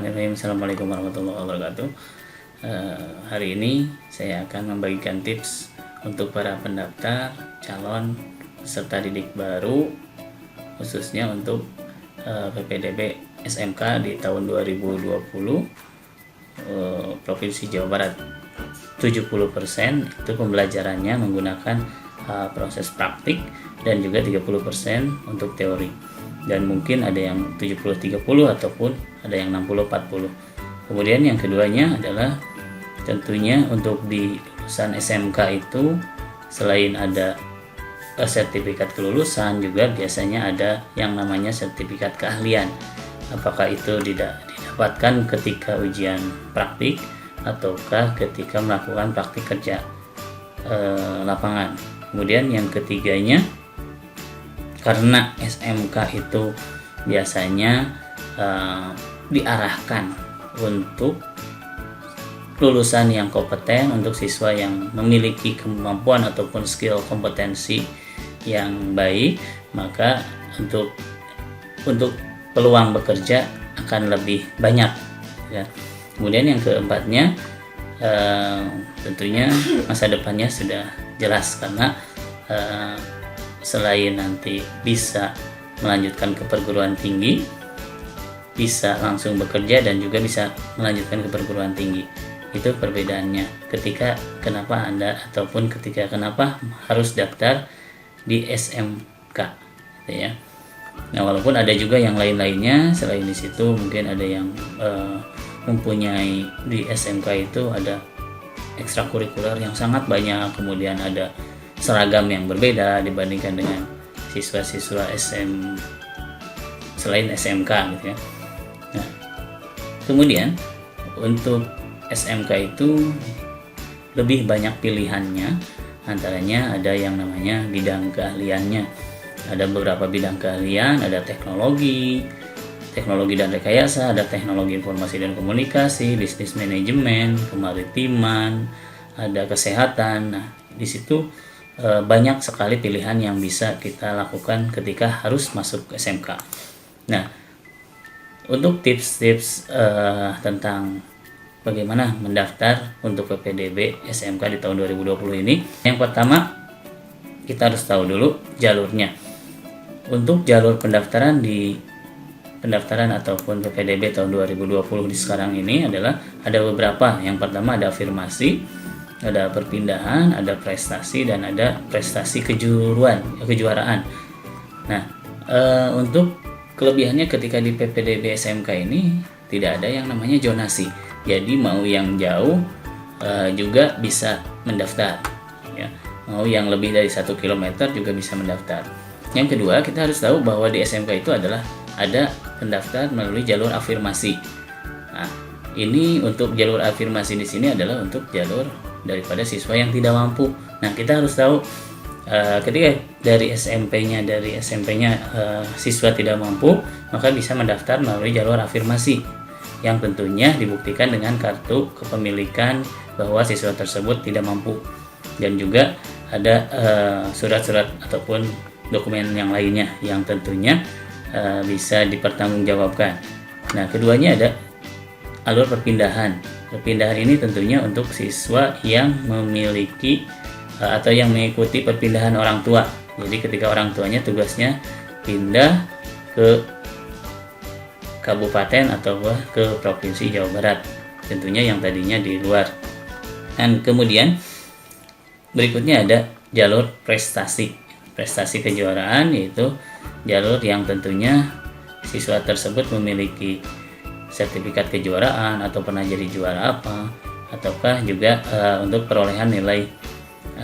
Assalamualaikum warahmatullahi wabarakatuh. Hari ini saya akan membagikan tips untuk para pendaftar calon peserta didik baru, khususnya untuk PPDB SMK di tahun 2020 Provinsi Jawa Barat. 70% itu pembelajarannya menggunakan proses praktik dan juga 30% untuk teori. Dan mungkin ada yang 70-30 ataupun ada yang 60-40. Kemudian yang keduanya adalah tentunya untuk di lulusan SMK itu selain ada sertifikat kelulusan, juga biasanya ada yang namanya sertifikat keahlian. Apakah itu didapatkan ketika ujian praktik ataukah ketika melakukan praktik kerja lapangan. Kemudian yang ketiganya, karena SMK itu biasanya diarahkan untuk lulusan yang kompeten, untuk siswa yang memiliki kemampuan ataupun skill kompetensi yang baik, maka untuk peluang bekerja akan lebih banyak ya. Kemudian yang keempatnya, tentunya masa depannya sudah jelas, karena selain nanti bisa melanjutkan ke perguruan tinggi, bisa langsung bekerja dan juga bisa melanjutkan ke perguruan tinggi. Itu perbedaannya kenapa harus daftar di SMK gitu ya. Nah, walaupun ada juga yang lain-lainnya selain di situ, mungkin ada yang mempunyai di SMK itu ada ekstrakurikuler yang sangat banyak, kemudian ada seragam yang berbeda dibandingkan dengan siswa-siswa selain SMK gitu ya. Nah, kemudian untuk SMK itu lebih banyak pilihannya, antaranya ada yang namanya bidang keahliannya. Ada beberapa bidang keahlian, ada teknologi dan rekayasa, ada teknologi informasi dan komunikasi, bisnis manajemen, kemaritiman, ada kesehatan. Nah, di situ banyak sekali pilihan yang bisa kita lakukan ketika harus masuk ke SMK. Nah, untuk tips-tips tentang bagaimana mendaftar untuk PPDB SMK di tahun 2020 ini, yang pertama kita harus tahu dulu jalurnya. Untuk jalur pendaftaran ataupun PPDB tahun 2020 di sekarang ini adalah ada beberapa. Yang pertama ada afirmasi, ada perpindahan, ada prestasi, dan ada prestasi kejuaraan. Nah, untuk kelebihannya ketika di PPDB SMK ini tidak ada yang namanya zonasi. Jadi mau yang jauh juga bisa mendaftar ya. Mau yang lebih dari 1 km juga bisa mendaftar. Yang kedua, kita harus tahu bahwa di SMK itu adalah ada pendaftar melalui jalur afirmasi. Nah, ini untuk jalur afirmasi di sini adalah untuk jalur daripada siswa yang tidak mampu. Nah, kita harus tahu ketika dari SMP-nya siswa tidak mampu, maka bisa mendaftar melalui jalur afirmasi yang tentunya dibuktikan dengan kartu kepemilikan bahwa siswa tersebut tidak mampu, dan juga ada surat-surat ataupun dokumen yang lainnya yang tentunya bisa dipertanggungjawabkan. Nah, keduanya ada alur perpindahan. Perpindahan ini tentunya untuk siswa yang memiliki atau yang mengikuti perpindahan orang tua. Jadi ketika orang tuanya tugasnya pindah ke kabupaten atau ke provinsi Jawa Barat, tentunya yang tadinya di luar. Dan kemudian berikutnya ada jalur prestasi kejuaraan, yaitu jalur yang tentunya siswa tersebut memiliki sertifikat kejuaraan atau pernah jadi juara apa, ataukah juga untuk perolehan nilai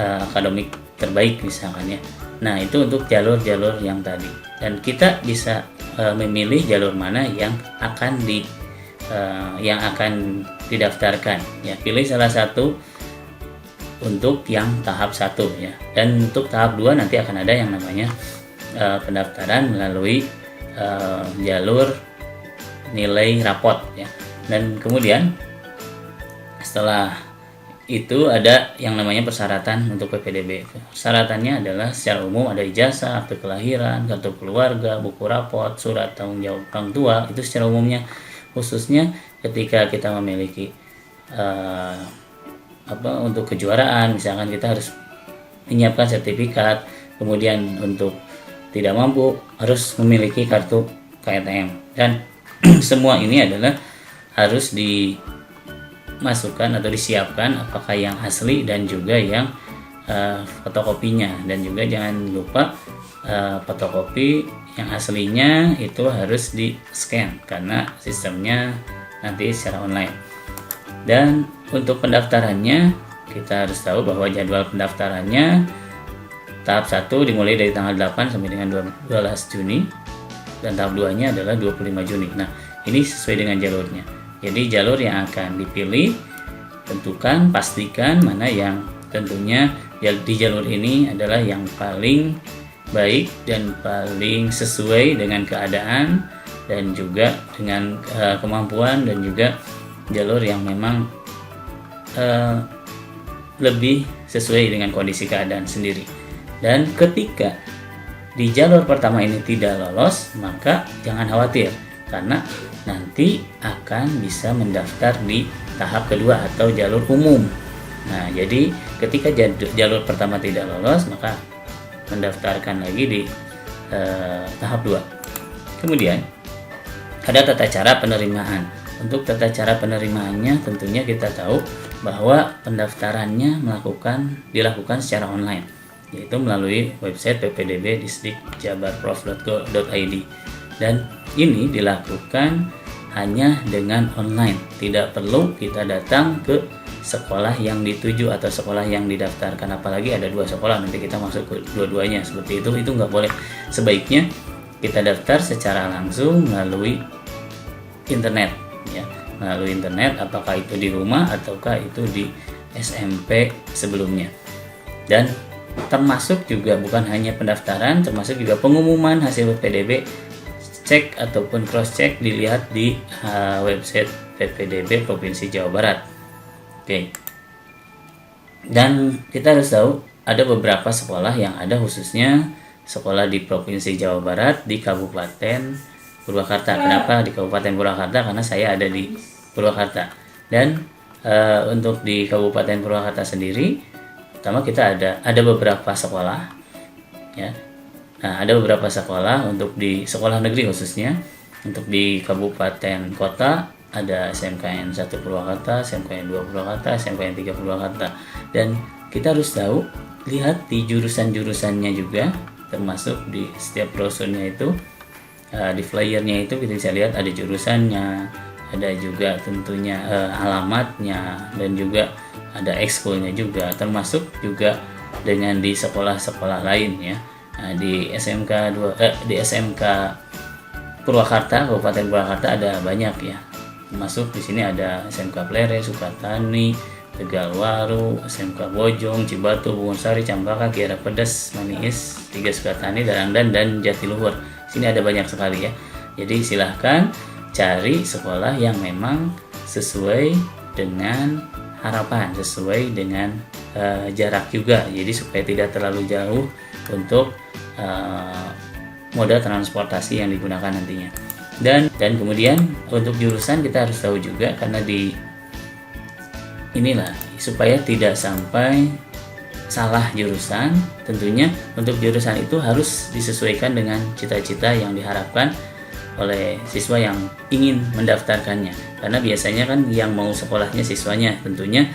akademik terbaik misalnya. Nah, itu untuk jalur-jalur yang tadi, dan kita bisa memilih jalur mana yang akan didaftarkan ya. Pilih salah satu untuk yang tahap 1 ya, dan untuk tahap 2 nanti akan ada yang namanya pendaftaran melalui jalur nilai rapot ya. Dan kemudian setelah itu ada yang namanya persyaratan untuk PPDB. Persyaratannya adalah secara umum ada ijazah, akte kelahiran, kartu keluarga, buku rapot, surat tanggung jawab orang tua, itu secara umumnya. khususnya ketika kita memiliki untuk kejuaraan, misalkan kita harus menyiapkan sertifikat, kemudian untuk tidak mampu harus memiliki kartu KTM, dan semua ini adalah harus dimasukkan atau disiapkan apakah yang asli dan juga yang fotokopinya, dan juga jangan lupa fotokopi yang aslinya itu harus di scan karena sistemnya nanti secara online. Dan untuk pendaftarannya kita harus tahu bahwa jadwal pendaftarannya tahap 1 dimulai dari tanggal 8 sampai dengan 12 Juni dan tahap 2 nya adalah 25 Juni. Nah, ini sesuai dengan jalurnya. Jadi jalur yang akan dipilih, tentukan, pastikan mana yang tentunya di jalur ini adalah yang paling baik dan paling sesuai dengan keadaan dan juga dengan kemampuan, dan juga jalur yang memang lebih sesuai dengan kondisi keadaan sendiri. Dan ketika di jalur pertama ini tidak lolos, maka jangan khawatir karena nanti akan bisa mendaftar di tahap kedua atau jalur umum. Nah, jadi ketika jalur pertama tidak lolos, maka mendaftarkan lagi di tahap 2. Kemudian ada tata cara penerimaan. Untuk tata cara penerimaannya tentunya kita tahu bahwa pendaftarannya dilakukan secara online, yaitu melalui website ppdb-disdikjabarprof.go.id, dan ini dilakukan hanya dengan online, tidak perlu kita datang ke sekolah yang dituju atau sekolah yang didaftarkan, apalagi ada 2 sekolah nanti kita masuk ke dua-duanya seperti itu nggak boleh. Sebaiknya kita daftar secara langsung melalui internet, ya, melalui internet, apakah itu di rumah ataukah itu di SMP sebelumnya. Dan termasuk juga bukan hanya pendaftaran, termasuk juga pengumuman hasil PDB, cek ataupun cross check dilihat di website PPDB Provinsi Jawa Barat. Oke. Dan kita harus tahu ada beberapa sekolah yang ada, khususnya sekolah di Provinsi Jawa Barat di Kabupaten Purwakarta. Kenapa di Kabupaten Purwakarta? Karena saya ada di Purwakarta. Dan untuk di Kabupaten Purwakarta sendiri, pertama kita ada beberapa sekolah, ya. Nah, ada beberapa sekolah untuk di sekolah negeri khususnya. Untuk di kabupaten kota ada SMKN 1 Purwakarta, SMKN 2 Purwakarta, SMKN 3 Purwakarta. Dan kita harus tahu, lihat di jurusan-jurusannya juga, termasuk di setiap brosurnya itu, di flyernya itu kita bisa lihat ada jurusannya, ada juga tentunya alamatnya, dan juga ada ekskulnya juga, termasuk juga dengan di sekolah-sekolah lain, ya. Nah, di SMK Purwakarta, Kabupaten Purwakarta ada banyak, ya. Termasuk di sini ada SMK Plere, Sukatani, Tegalwaru, SMK Bojong, Cibatu, Bungursari, Campaka, Kiara Pedas, Maniis, 3 Sukatani, Darangdan, dan Jatiluhur. Sini ada banyak sekali, ya. Jadi silahkan cari sekolah yang memang sesuai dengan harapan, sesuai dengan jarak juga, jadi supaya tidak terlalu jauh untuk moda transportasi yang digunakan nantinya. Dan kemudian untuk jurusan kita harus tahu juga, karena inilah supaya tidak sampai salah jurusan. Tentunya untuk jurusan itu harus disesuaikan dengan cita-cita yang diharapkan oleh siswa yang ingin mendaftarkannya, karena biasanya kan yang mau sekolahnya siswanya. Tentunya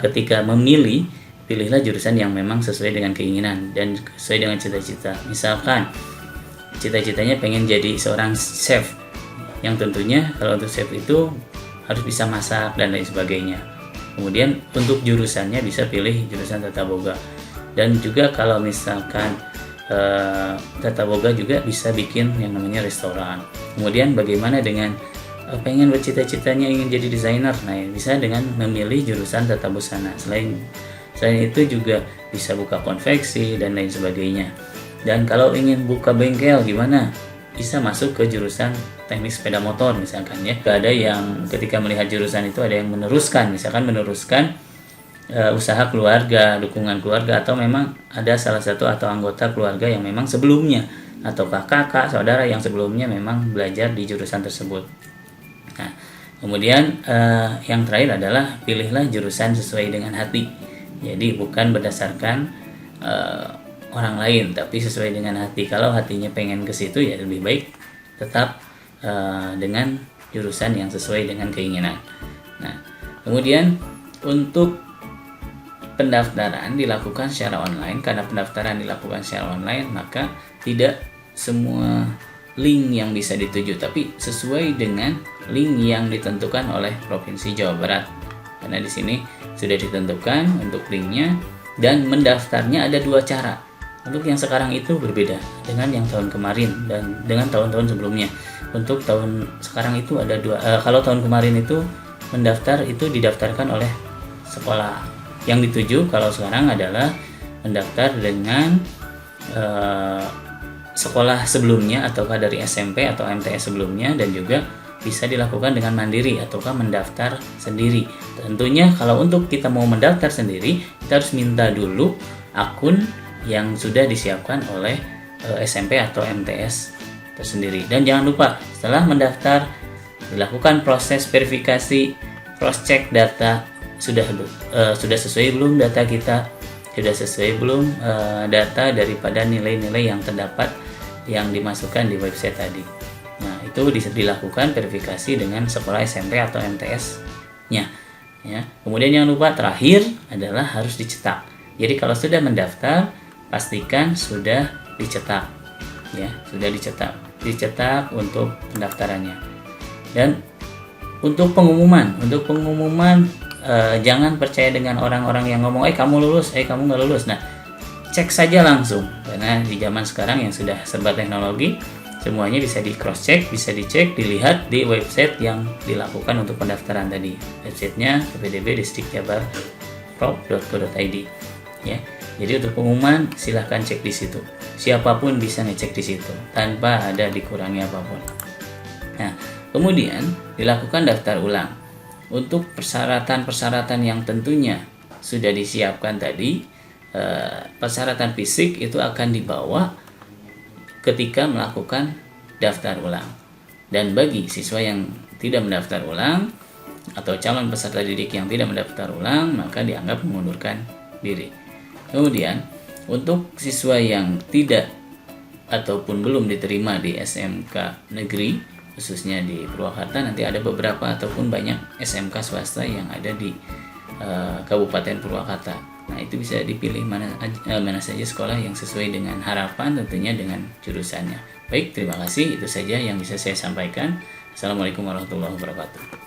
ketika memilih, pilihlah jurusan yang memang sesuai dengan keinginan dan sesuai dengan cita-cita. Misalkan cita-citanya pengen jadi seorang chef, yang tentunya kalau untuk chef itu harus bisa masak dan lain sebagainya. Kemudian untuk jurusannya bisa pilih jurusan tata boga, dan juga kalau misalkan tata boga juga bisa bikin yang namanya restoran. Kemudian bagaimana dengan pengen bercita-citanya ingin jadi desainer, nah bisa dengan memilih jurusan tata busana. Selain itu juga bisa buka konveksi dan lain sebagainya. Dan kalau ingin buka bengkel gimana? Bisa masuk ke jurusan teknik sepeda motor misalkan, ya. Ada yang ketika melihat jurusan itu ada yang meneruskan, misalkan meneruskan usaha keluarga, dukungan keluarga, atau memang ada salah satu atau anggota keluarga yang memang sebelumnya, ataukah kakak, saudara yang sebelumnya memang belajar di jurusan tersebut. Nah, kemudian yang terakhir adalah pilihlah jurusan sesuai dengan hati. Jadi bukan berdasarkan orang lain, tapi sesuai dengan hati. Kalau hatinya pengen ke situ, ya lebih baik tetap dengan jurusan yang sesuai dengan keinginan. Nah, kemudian untuk pendaftaran dilakukan secara online. Karena pendaftaran dilakukan secara online, maka tidak semua link yang bisa dituju, tapi sesuai dengan link yang ditentukan oleh Provinsi Jawa Barat. Karena di sini sudah ditentukan untuk linknya, dan mendaftarnya ada 2 cara. Untuk yang sekarang itu berbeda dengan yang tahun kemarin dan dengan tahun-tahun sebelumnya. Untuk tahun sekarang itu ada 2. Kalau tahun kemarin itu mendaftar itu didaftarkan oleh sekolah yang dituju. Kalau sekarang adalah mendaftar dengan sekolah sebelumnya ataukah dari SMP atau MTS sebelumnya, dan juga bisa dilakukan dengan mandiri ataukah mendaftar sendiri. Tentunya kalau untuk kita mau mendaftar sendiri, kita harus minta dulu akun yang sudah disiapkan oleh SMP atau MTS tersendiri. Dan jangan lupa setelah mendaftar dilakukan proses verifikasi, cross check data sudah sesuai belum data kita, sudah sesuai belum data daripada nilai-nilai yang terdapat yang dimasukkan di website tadi. Nah, itu dilakukan verifikasi dengan sekolah SMP atau MTS-nya. Ya. Kemudian jangan lupa terakhir adalah harus dicetak. Jadi kalau sudah mendaftar, pastikan sudah dicetak. Ya, sudah dicetak untuk pendaftarannya. Dan untuk pengumuman jangan percaya dengan orang-orang yang ngomong, kamu lulus, kamu nggak lulus. Nah, cek saja langsung, karena di zaman sekarang yang sudah serba teknologi, semuanya bisa di cross check, bisa dicek, dilihat di website yang dilakukan untuk pendaftaran tadi. Websitenya ppdb.distrikjabar.prov.go.id. Ya, jadi untuk pengumuman silahkan cek di situ. Siapapun bisa ngecek di situ tanpa ada dikurangi apapun. Nah, kemudian dilakukan daftar ulang. Untuk persyaratan-persyaratan yang tentunya sudah disiapkan tadi, persyaratan fisik itu akan dibawa ketika melakukan daftar ulang. Dan bagi siswa yang tidak mendaftar ulang atau calon peserta didik yang tidak mendaftar ulang, maka dianggap mengundurkan diri. Kemudian untuk siswa yang tidak ataupun belum diterima di SMK negeri, khususnya di Purwakarta, nanti ada beberapa ataupun banyak SMK swasta yang ada di Kabupaten Purwakarta. Nah, itu bisa dipilih mana saja sekolah yang sesuai dengan harapan, tentunya dengan jurusannya. Baik, terima kasih. Itu saja yang bisa saya sampaikan. Assalamualaikum warahmatullahi wabarakatuh.